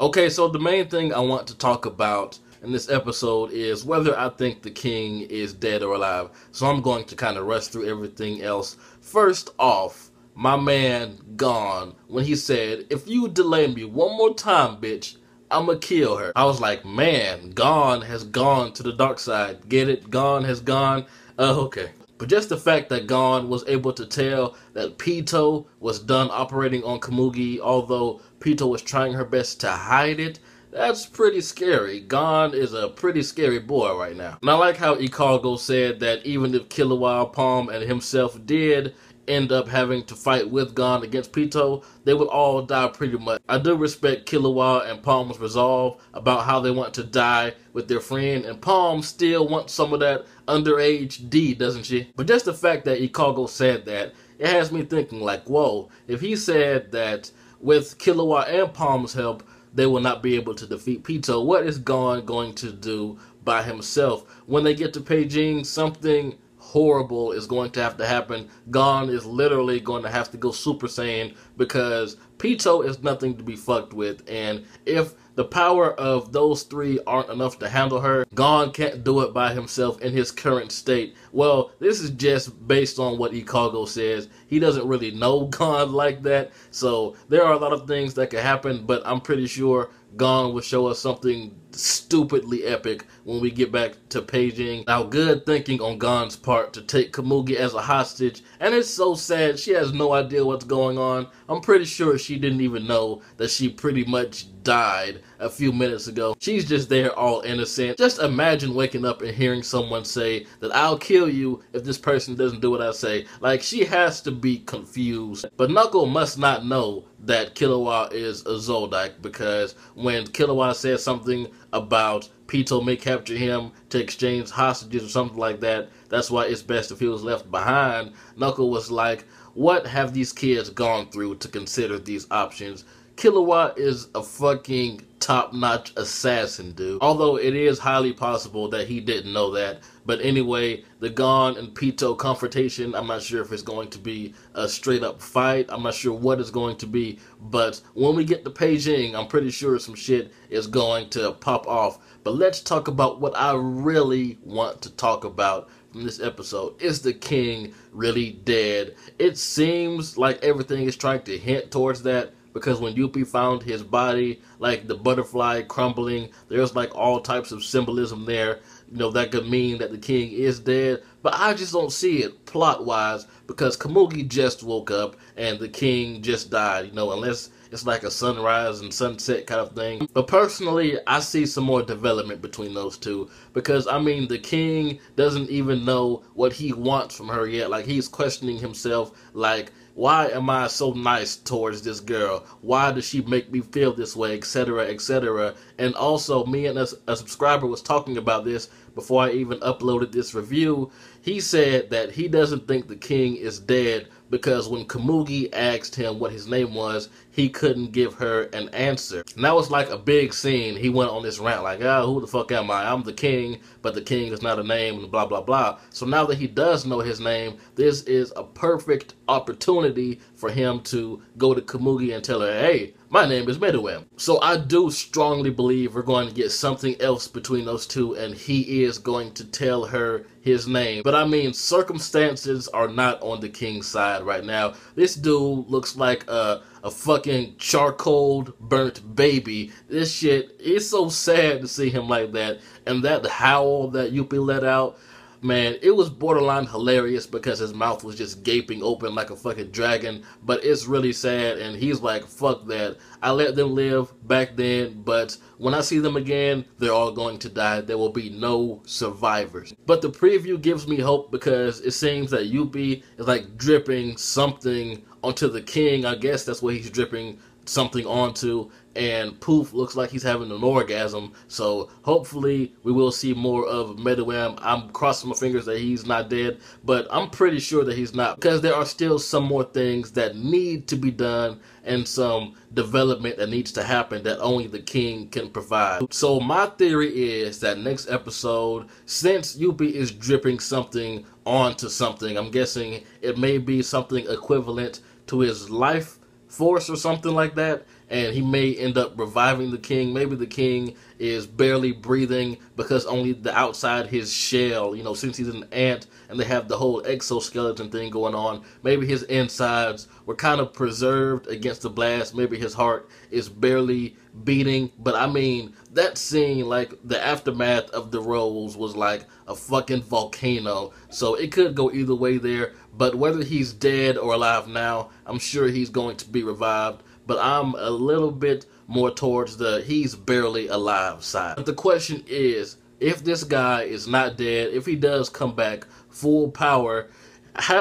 Okay, so the main thing I want to talk about in this episode is whether I think the king is dead or alive. So I'm going to kind of rush through everything else. First off, my man Gon, when he said, "If you delay me one more time, bitch, I'ma kill her." I was like, man, Gon has gone to the dark side. Get it? Gon has gone. Okay. But just the fact that Gon was able to tell that Pitou was done operating on Komugi, although Pitou was trying her best to hide it, that's pretty scary. Gon is a pretty scary boy right now. And I like how Ikago said that even if Killua, Palm, and himself did end up having to fight with Gon against Pitou, they would all die pretty much. I do respect Killua and Palm's resolve about how they want to die with their friend, and Palm still wants some of that underage D, doesn't she? But just the fact that Ikago said that, it has me thinking like, whoa, if he said that with Killua and Palm's help, they will not be able to defeat Pitou, what is Gon going to do by himself? When they get to Beijing, something horrible is going to have to happen. Gon is literally going to have to go Super Saiyan because Pitou is nothing to be fucked with. And if the power of those three aren't enough to handle her, Gon can't do it by himself in his current state. Well, this is just based on what Ikago says. He doesn't really know Gon like that. So there are a lot of things that could happen, but I'm pretty sure Gon will show us something stupidly epic when we get back to Beijing. Now, good thinking on Gon's part to take Komugi as a hostage, and it's so sad she has no idea what's going on. I'm pretty sure she didn't even know that she pretty much died a few minutes ago. She's just there all innocent. Just imagine waking up and hearing someone say that I'll kill you if this person doesn't do what I say. Like, she has to be confused. But Knuckle must not know that Killua is a Zoldyck, because when Killua said something about Pitou may capture him to exchange hostages or something like that, that's why it's best if he was left behind, Knuckle was like, what have these kids gone through to consider these options? Killua is a fucking top-notch assassin, dude. Although it is highly possible that he didn't know that. But anyway, the Gon and Pitou confrontation, I'm not sure if it's going to be a straight-up fight. I'm not sure what it's going to be. But when we get to Beijing, I'm pretty sure some shit is going to pop off. But let's talk about what I really want to talk about from this episode. Is the king really dead? It seems like everything is trying to hint towards that, because when Youpi found his body, like the butterfly crumbling, there's like all types of symbolism there, you know, that could mean that the king is dead. But I just don't see it plot-wise, because Komugi just woke up and the king just died, you know, unless it's like a sunrise and sunset kind of thing. But personally, I see some more development between those two, because, I mean, the king doesn't even know what he wants from her yet. Like, he's questioning himself, like, why am I so nice towards this girl? Why does she make me feel this way, etc., etc.? And also, me and a subscriber was talking about this before I even uploaded this review. He said that he doesn't think the king is dead because when Komugi asked him what his name was, he couldn't give her an answer. And that was like a big scene. He went on this rant like, who the fuck am I? I'm the king, but the king is not a name, and blah, blah, blah. So now that he does know his name, this is a perfect opportunity for him to go to Komugi and tell her, hey, my name is Meruem. So I do strongly believe we're going to get something else between those two, and he is going to tell her his name. But I mean, circumstances are not on the king's side right now. This dude looks like a fucking charcoal burnt baby. This shit, it's so sad to see him like that. And that howl that Youpi let out, man, it was borderline hilarious because his mouth was just gaping open like a fucking dragon. But it's really sad, and he's like, fuck that. I let them live back then, but when I see them again, they're all going to die. There will be no survivors. But the preview gives me hope, because it seems that Youpi is like dripping something onto the king. I guess that's what he's dripping something onto, and Poof looks like he's having an orgasm. So hopefully we will see more of Meruem. I'm crossing my fingers that he's not dead, but I'm pretty sure that he's not, because there are still some more things that need to be done and some development that needs to happen that only the king can provide. So my theory is that next episode, since Youpi is dripping something onto something, I'm guessing it may be something equivalent to his life force or something like that, and he may end up reviving the king. Maybe the king is barely breathing because only the outside his shell, since he's an ant and they have the whole exoskeleton thing going on, maybe his insides were kind of preserved against the blast. Maybe his heart is barely beating. But I mean, that scene, like the aftermath of the rose, was like a fucking volcano. So it could go either way there. But whether he's dead or alive now, I'm sure he's going to be revived. But I'm a little bit more towards the he's barely alive side. But the question is, if this guy is not dead, if he does come back full power,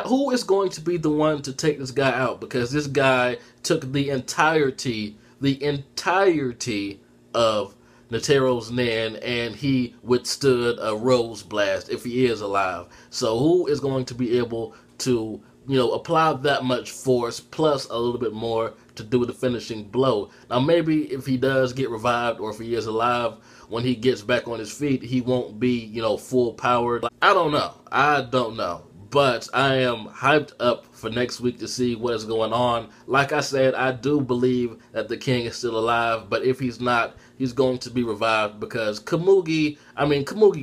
who is going to be the one to take this guy out? Because this guy took the entirety of Netero's Nen, and he withstood a rose blast if he is alive. So who is going to be able to, apply that much force plus a little bit more to do the finishing blow? Now maybe if he does get revived, or if he is alive, when he gets back on his feet, he won't be, full powered. I don't know. But I am hyped up for next week to see what is going on. Like I said, I do believe that the king is still alive, but if he's not, he's going to be revived because Komugi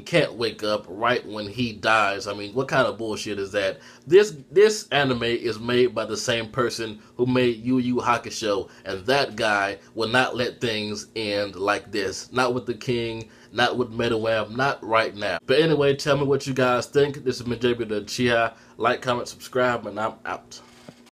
can't wake up right when he dies. I mean, what kind of bullshit is that? This anime is made by the same person who made Yu Yu Hakusho, and that guy will not let things end like this. Not with the king, not with Meruem, not right now. But anyway, tell me what you guys think. This is Meruem the Chia. Like, comment, subscribe, and I'm out.